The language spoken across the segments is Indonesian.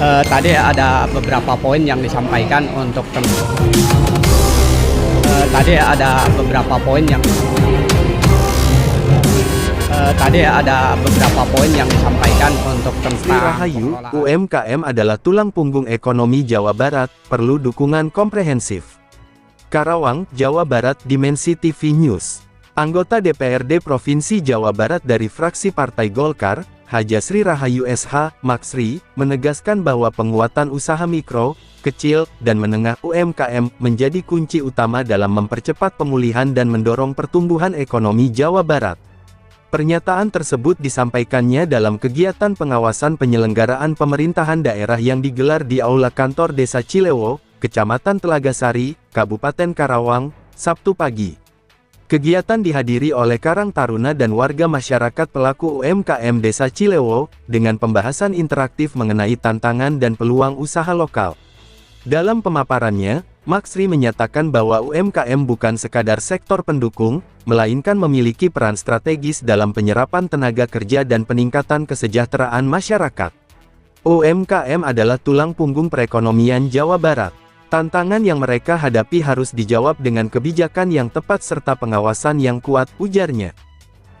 Tadi ada beberapa poin yang disampaikan untuk tadi ada beberapa poin yang disampaikan untuk Sri tentang Rahayu, pengelolaan. UMKM adalah tulang punggung ekonomi Jawa Barat, perlu dukungan komprehensif. Karawang, Jawa Barat, Dimensi TV News. Anggota DPRD Provinsi Jawa Barat dari fraksi Partai Golkar, Haja Sri Rahayu SH, Maksri, menegaskan bahwa penguatan usaha mikro, kecil, dan menengah UMKM menjadi kunci utama dalam mempercepat pemulihan dan mendorong pertumbuhan ekonomi Jawa Barat. Pernyataan tersebut disampaikannya dalam kegiatan pengawasan penyelenggaraan pemerintahan daerah yang digelar di Aula Kantor Desa Cilewo, Kecamatan Telagasari, Kabupaten Karawang, Sabtu pagi. Kegiatan dihadiri oleh Karang Taruna dan warga masyarakat pelaku UMKM Desa Cilewo, dengan pembahasan interaktif mengenai tantangan dan peluang usaha lokal. Dalam pemaparannya, Maksri menyatakan bahwa UMKM bukan sekadar sektor pendukung, melainkan memiliki peran strategis dalam penyerapan tenaga kerja dan peningkatan kesejahteraan masyarakat. UMKM adalah tulang punggung perekonomian Jawa Barat. Tantangan yang mereka hadapi harus dijawab dengan kebijakan yang tepat serta pengawasan yang kuat, ujarnya.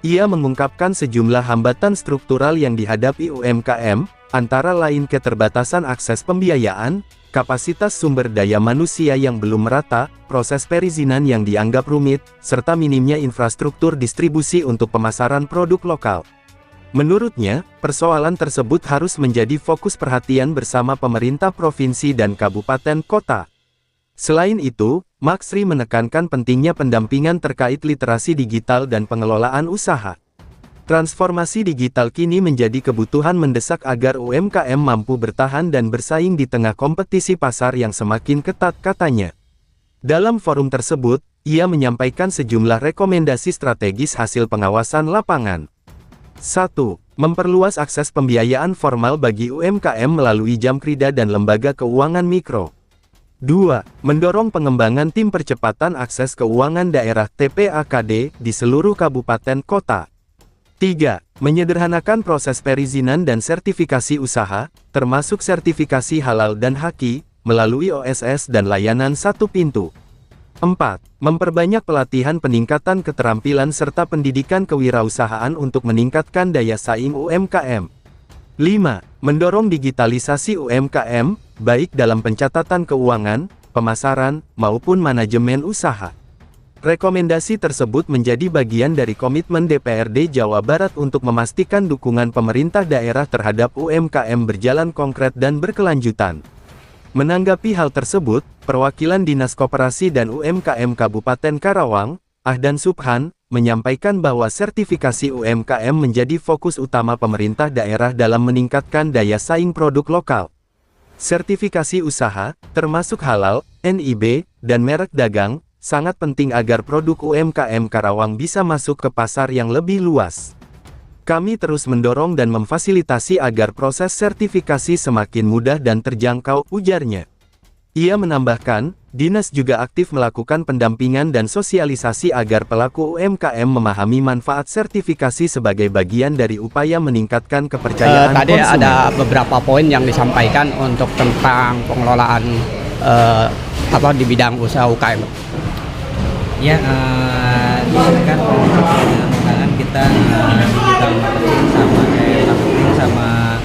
Ia mengungkapkan sejumlah hambatan struktural yang dihadapi UMKM, antara lain keterbatasan akses pembiayaan, kapasitas sumber daya manusia yang belum merata, proses perizinan yang dianggap rumit, serta minimnya infrastruktur distribusi untuk pemasaran produk lokal. Menurutnya, persoalan tersebut harus menjadi fokus perhatian bersama pemerintah provinsi dan kabupaten kota. Selain itu, Maksri menekankan pentingnya pendampingan terkait literasi digital dan pengelolaan usaha. Transformasi digital kini menjadi kebutuhan mendesak agar UMKM mampu bertahan dan bersaing di tengah kompetisi pasar yang semakin ketat, katanya. Dalam forum tersebut, ia menyampaikan sejumlah rekomendasi strategis hasil pengawasan lapangan. 1. Memperluas akses pembiayaan formal bagi UMKM melalui Jamkrida dan lembaga keuangan mikro. 2. Mendorong pengembangan tim percepatan akses keuangan daerah TPAKD di seluruh kabupaten kota. 3. Menyederhanakan proses perizinan dan sertifikasi usaha, termasuk sertifikasi halal dan haki, melalui OSS dan layanan satu pintu. 4. Memperbanyak pelatihan peningkatan keterampilan serta pendidikan kewirausahaan untuk meningkatkan daya saing UMKM. 5. Mendorong digitalisasi UMKM, baik dalam pencatatan keuangan, pemasaran, maupun manajemen usaha. Rekomendasi tersebut menjadi bagian dari komitmen DPRD Jawa Barat untuk memastikan dukungan pemerintah daerah terhadap UMKM berjalan konkret dan berkelanjutan. Menanggapi hal tersebut, perwakilan Dinas Koperasi dan UMKM Kabupaten Karawang, Ahdan Subhan, menyampaikan bahwa sertifikasi UMKM menjadi fokus utama pemerintah daerah dalam meningkatkan daya saing produk lokal. Sertifikasi usaha, termasuk halal, NIB, dan merek dagang, sangat penting agar produk UMKM Karawang bisa masuk ke pasar yang lebih luas. Kami terus mendorong dan memfasilitasi agar proses sertifikasi semakin mudah dan terjangkau, ujarnya. Ia menambahkan, Dinas juga aktif melakukan pendampingan dan sosialisasi agar pelaku UMKM memahami manfaat sertifikasi sebagai bagian dari upaya meningkatkan kepercayaan Tadi konsumen. ada beberapa poin yang disampaikan untuk tentang pengelolaan di bidang usaha UKM. Ya, di sini kan dengan undangan kita digital marketing sama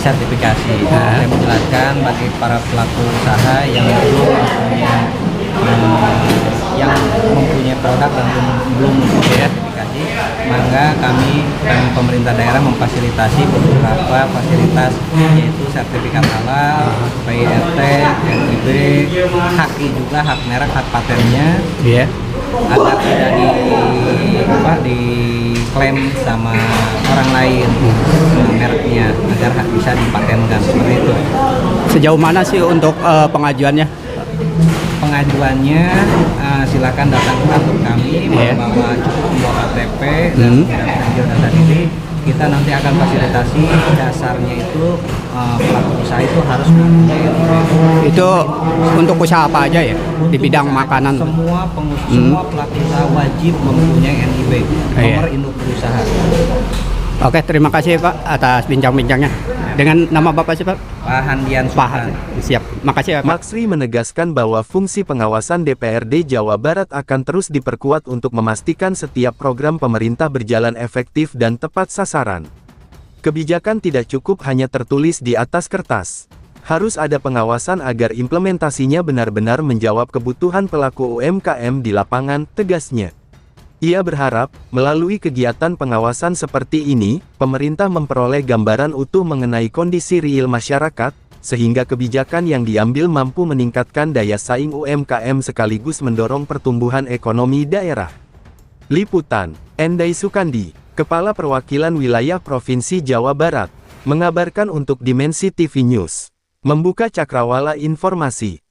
sertifikasi. Saya menjelaskan bagi para pelaku usaha yang mempunyai produk dan belum mempunyai sertifikasi, maka kami pemerintah daerah memfasilitasi beberapa fasilitas, yaitu sertifikat halal, PIRT, NIB, haki juga, hak merek, hak patennya, agar tidak diklaim sama orang lain mereknya, agar bisa dipatenkan, seperti itu. Sejauh mana sih untuk pengajuannya? Pengajuannya silakan datang ke kantor kami, membawa cukup membawa KTP dan menunjukkan data diri. Kita nanti akan fasilitasi, dasarnya itu pelaku usaha itu harus mempunyai NIB. Itu untuk usaha apa aja ya? Di bidang makanan? Semua pelaku usaha wajib mempunyai NIB, nomor induk berusaha. Oke, terima kasih Pak atas bincang-bincangnya. Dengan nama Bapak siapa? Pak Handian Pak. Sultan. Siap. Makasih ya Pak. Maksri menegaskan bahwa fungsi pengawasan DPRD Jawa Barat akan terus diperkuat untuk memastikan setiap program pemerintah berjalan efektif dan tepat sasaran. Kebijakan tidak cukup hanya tertulis di atas kertas. Harus ada pengawasan agar implementasinya benar-benar menjawab kebutuhan pelaku UMKM di lapangan, tegasnya. Ia berharap, melalui kegiatan pengawasan seperti ini, pemerintah memperoleh gambaran utuh mengenai kondisi real masyarakat, sehingga kebijakan yang diambil mampu meningkatkan daya saing UMKM sekaligus mendorong pertumbuhan ekonomi daerah. Liputan, Endai Sukandi, Kepala Perwakilan Wilayah Provinsi Jawa Barat, mengabarkan untuk Dimensi TV News. Membuka cakrawala informasi.